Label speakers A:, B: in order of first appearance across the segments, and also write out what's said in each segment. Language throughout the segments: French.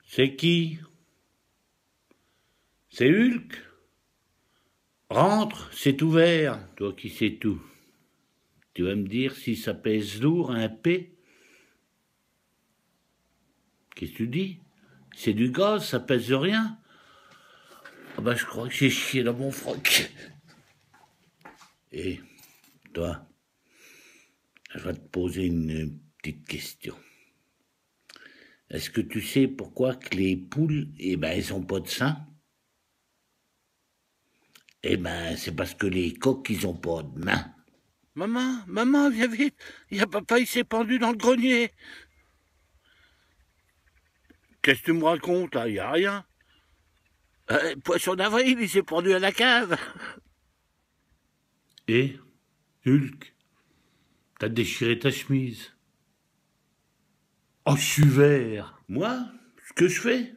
A: C'est qui? C'est Hulk? Rentre, c'est ouvert, toi qui sais tout. Tu vas me dire si ça pèse lourd un P? Qu'est-ce que tu dis? C'est du gaz, ça pèse rien? Ah bah je crois que j'ai chié dans mon froc. Et toi, je vais te poser une petite question. Est-ce que tu sais pourquoi que les poules, elles ont pas de sein? C'est parce que les coqs, ils ont pas de main.
B: Maman, viens vite. Il y a papa, il s'est pendu dans le grenier. Qu'est-ce que tu me racontes là? Il n'y a rien. Poisson d'avril, il s'est pendu à la cave.
A: Et, Hulk, t'as déchiré ta chemise. Oh, je suis vert. Moi, ce que je fais?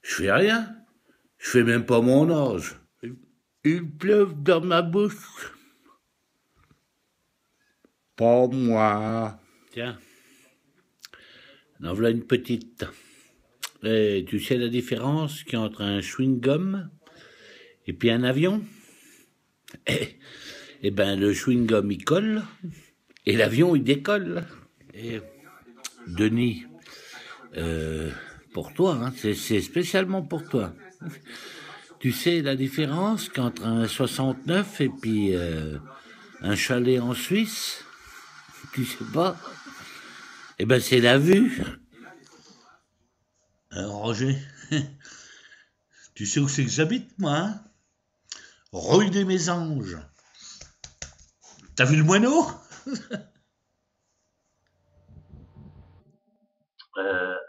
A: Je fais rien. Je fais même pas mon âge. Il pleuve dans ma bouche. Pas moi. Tiens, en voilà une petite. Et tu sais la différence qu'il y a entre un chewing-gum et puis un avion? Le chewing-gum il colle et l'avion il décolle. Et Denis, pour toi, hein, c'est spécialement pour toi. Tu sais la différence qu'entre un 69 et puis un chalet en Suisse? Tu sais pas? C'est la vue. Roger, tu sais où c'est que j'habite, moi, hein? Rue des Mésanges. T'as vu le moineau?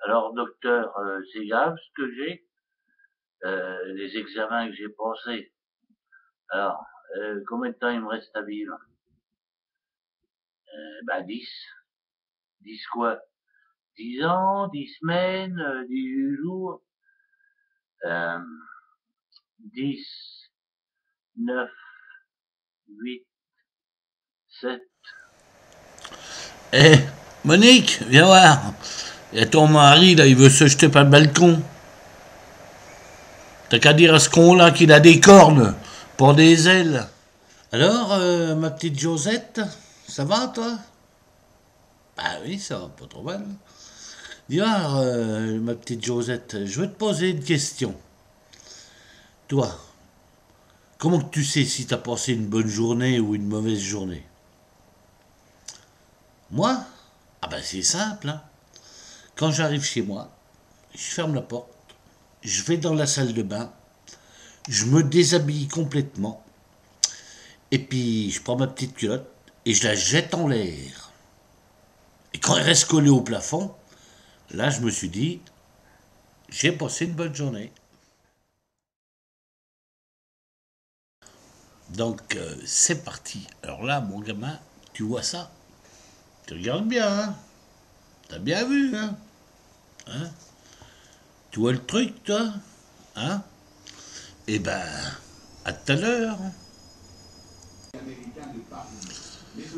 B: Alors, docteur, c'est grave ce que j'ai. Les examens que j'ai passés. Alors, combien de temps il me reste à vivre? 10. 10 quoi? 10 ans, 10 semaines, 18 jours, 10, 9, 8, 7.
A: Monique, viens voir. Il y a ton mari, là, il veut se jeter par le balcon. T'as qu'à dire à ce con-là qu'il a des cornes pour des ailes. Alors, ma petite Josette, ça va, toi? Ah oui, ça va pas trop mal. Dis voir, ma petite Josette, je vais te poser une question. Toi, comment que tu sais si t'as passé une bonne journée ou une mauvaise journée? Moi? C'est simple, hein. Quand j'arrive chez moi, je ferme la porte, je vais dans la salle de bain, je me déshabille complètement, et puis je prends ma petite culotte et je la jette en l'air. Et quand elle reste collée au plafond, là je me suis dit, j'ai passé une bonne journée. Donc c'est parti. Alors là, mon gamin, tu vois ça? Tu regardes bien, hein? T'as bien vu, hein? Tu vois le truc, toi? Hein? À tout à l'heure.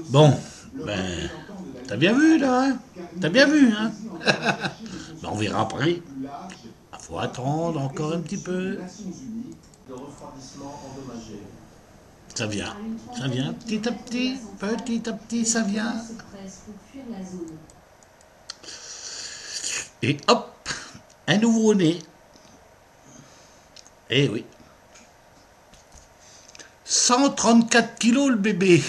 A: Bon, t'as bien vu, là, hein? T'as bien vu, hein? On verra après. Il faut attendre encore un petit peu. Ça vient, petit à petit, ça vient. Et hop, un nouveau-né. Eh oui. 134 kilos le bébé.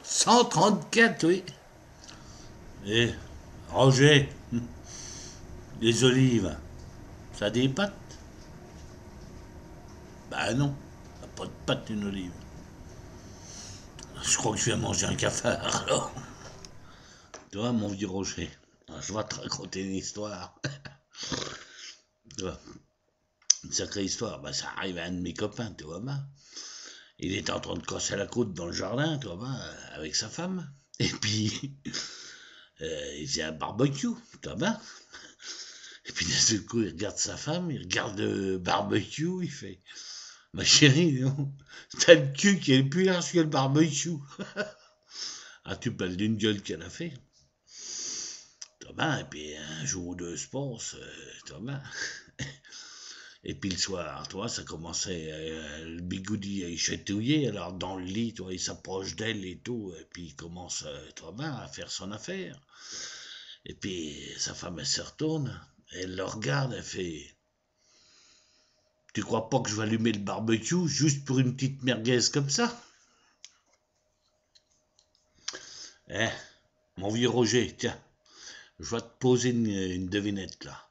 A: 134, oui. Eh, Roger, les olives, ça a des pattes? Non, ça n'a pas de pattes une olive. Je crois que je vais manger un cafard alors. Tu vois, mon vieux Roger, je vais te raconter une histoire. Tu vois, une sacrée histoire. Ça arrive à un de mes copains, tu vois. Il était en train de casser la croûte dans le jardin, tu vois, avec sa femme. Et puis, il faisait un barbecue, tu vois. Et puis d'un seul coup, il regarde sa femme, il regarde le barbecue, il fait: ma chérie, non, t'as le cul qui est plus large que le barbecue. Ah, tu parles d'une gueule qu'elle a fait. ben, et puis un jour ou deux se passe, toi ben. Et puis le soir, toi, ça commençait, le bigoudi il chatouillait, alors dans le lit, toi, il s'approche d'elle et tout, et puis il commence, toi ben, à faire son affaire. Et puis sa femme, elle se retourne, elle le regarde, elle fait... Tu crois pas que je vais allumer le barbecue juste pour une petite merguez comme ça? Eh, mon vieux Roger, tiens, je vais te poser une devinette là.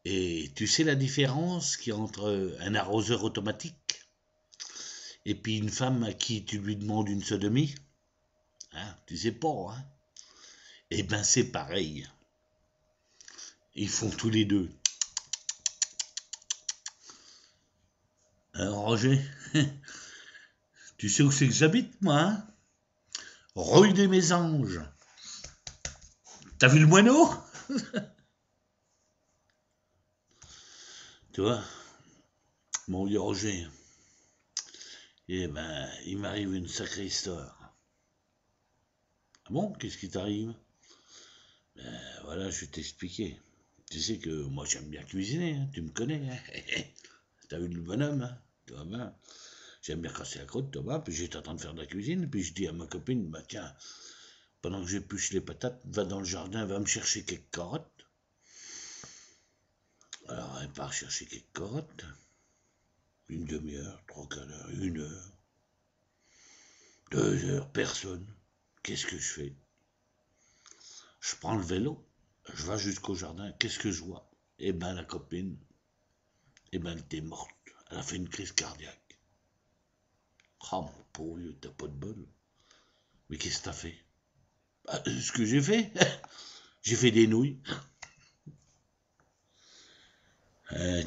A: Et tu sais la différence qu'il y a entre un arroseur automatique et puis une femme à qui tu lui demandes une sodomie? Hein, tu sais pas, hein? Eh ben c'est pareil. Ils font tous les deux. Hein, Roger? Tu sais où c'est que j'habite, moi, hein? Rue des Mésanges. T'as vu le moineau? Tu vois, mon vieux Roger, eh ben, il m'arrive une sacrée histoire. Ah bon, qu'est-ce qui t'arrive? Ben voilà, je vais t'expliquer. Tu sais que moi j'aime bien cuisiner, hein, tu me connais, hein. T'as vu le bonhomme, hein? Tu vois ben, j'aime bien casser la croûte, tu vois, puis j'étais en train de faire de la cuisine, puis je dis à ma copine, bah tiens, pendant que j'épluche les patates, va dans le jardin, va me chercher quelques carottes. Alors elle part chercher quelques carottes. Une demi-heure, 3/4 heures, 1 heure, 2 heures, personne. Qu'est-ce que je fais? Je prends le vélo, je vais jusqu'au jardin, qu'est-ce que je vois? Eh ben la copine, eh ben elle était morte. Elle a fait une crise cardiaque. Oh mon pauvre vieux, t'as pas de bol. Mais qu'est-ce que t'as fait? Bah, ce que j'ai fait, j'ai fait des nouilles.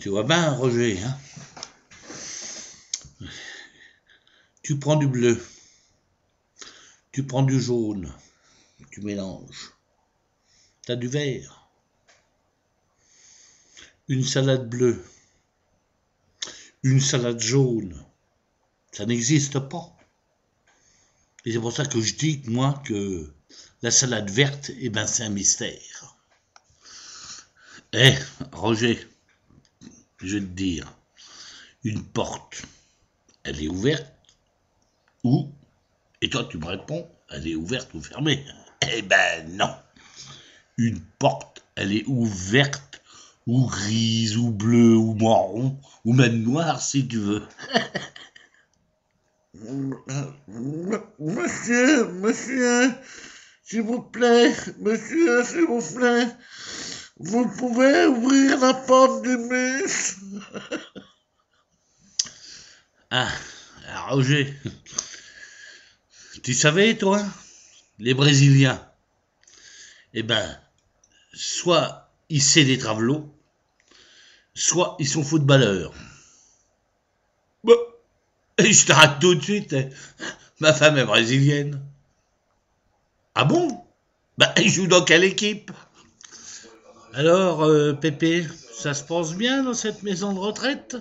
A: Tu vois bien, Roger, hein? Tu prends du bleu, tu prends du jaune, tu mélanges. T'as du vert, une salade bleue, une salade jaune. Ça n'existe pas. Et c'est pour ça que je dis, moi, que la salade verte, eh ben, c'est un mystère. Eh, Roger, je vais te dire, une porte, elle est ouverte ou, et toi tu me réponds, elle est ouverte ou fermée? Eh ben non. Une porte, elle est ouverte ou grise ou bleue ou marron ou même noire si tu veux. Monsieur, s'il vous plaît, monsieur, s'il vous plaît, vous pouvez ouvrir la porte du bus? Ah, Roger, tu savais, toi, les Brésiliens, eh ben, soit ils savent des travelots, soit ils sont footballeurs. Bah, et je t'arrête tout de suite, ma femme est brésilienne. Ah bon? Bah, elle joue dans quelle équipe? Alors, Pépé, ça se passe bien dans cette maison de retraite?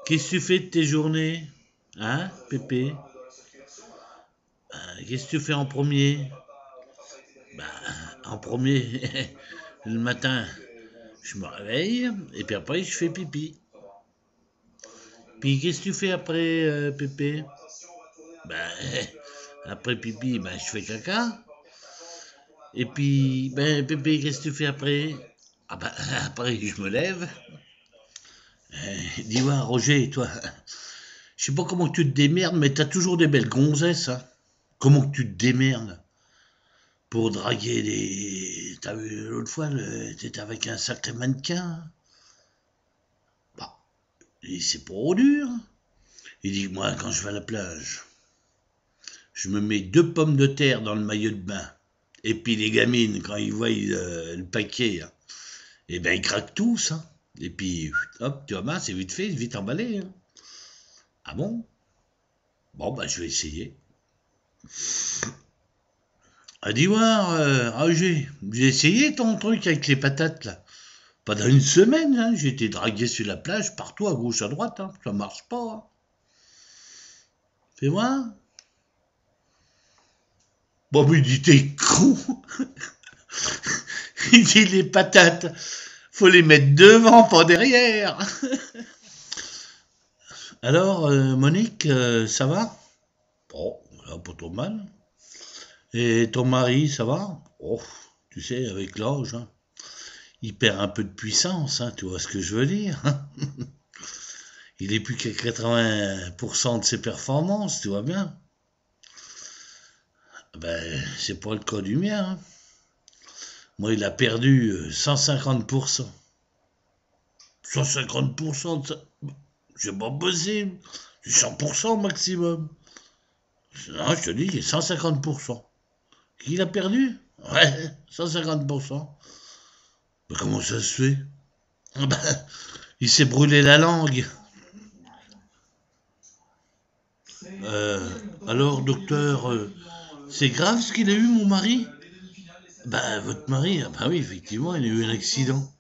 A: Qu'est-ce que tu fais de tes journées? Hein, Pépé? Qu'est-ce que tu fais en premier? Bah, en premier, le matin, je me réveille, et puis après, je fais pipi. Puis qu'est-ce que tu fais après, Pépé? Ben, après pipi, ben, je fais caca. Et puis, ben, Pépé, qu'est-ce que tu fais après? Ah ben, après, je me lève. Dis-moi, Roger, toi, je sais pas comment tu te démerdes, mais t'as toujours des belles gonzesses, hein. Comment que tu te démerdes pour draguer des... T'as vu l'autre fois, t'étais avec un sacré mannequin. Bah, c'est pas dur. Il dit, moi, quand je vais à la plage, je me mets 2 pommes de terre dans le maillot de bain. Et puis les gamines, quand ils voient le paquet, hein, eh ben ils craquent tous. Hein. Et puis, hop, tu vois, ben, c'est vite fait, vite emballé. Hein. Ah bon? Bon, bah je vais essayer. Ah, dis-moi, Roger, j'ai essayé ton truc avec les patates, là. Pendant une semaine, hein, j'ai été dragué sur la plage, partout, à gauche, à droite. Hein. Ça marche pas. Hein. Fais-moi. Bon, mais il dit, t'es con. Il dit, les patates, faut les mettre devant, pas derrière. Alors, Monique, ça va? Bon, pas trop mal. Et ton mari, ça va? Oh, tu sais, avec l'âge, hein, il perd un peu de puissance, hein, tu vois ce que je veux dire? Il est plus qu'à 80% de ses performances, tu vois bien? Ben, c'est pas le cas du mien, hein. Moi, il a perdu 150%. 150% de ça, c'est pas possible. C'est 100% maximum. Non, je te dis, il est 150%. Qui l'a perdu? Ouais, 150%. Mais comment ça se fait? Ah ben, il s'est brûlé la langue. Alors, docteur, c'est grave ce qu'il a eu, mon mari? Bah, votre mari, ah bah oui, effectivement, il a eu un accident.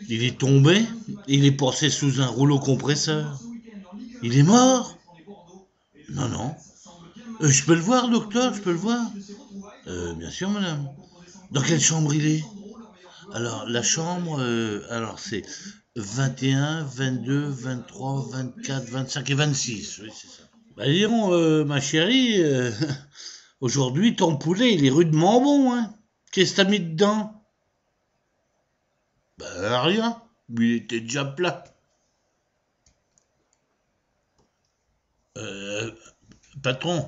A: Il est tombé, il est passé sous un rouleau compresseur. Il est mort? Non, non. Je peux le voir, docteur, je peux le voir? Bien sûr, madame. Dans quelle chambre il est? Alors, la chambre, alors c'est 21, 22, 23, 24, 25 et 26. Oui, c'est ça. Bah, disons, ma chérie, aujourd'hui, ton poulet, il est rudement bon, hein. Qu'est-ce que t'as mis dedans? Ben, rien. Il était déjà plat. Euh, patron,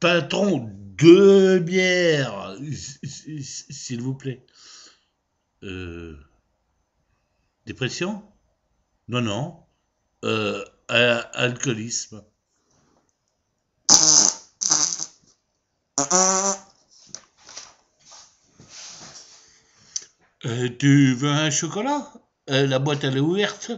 A: patron, 2 bières, s'il vous plaît. Euh, dépression? Non, non. Alcoolisme. Tu veux un chocolat? La boîte, elle est ouverte.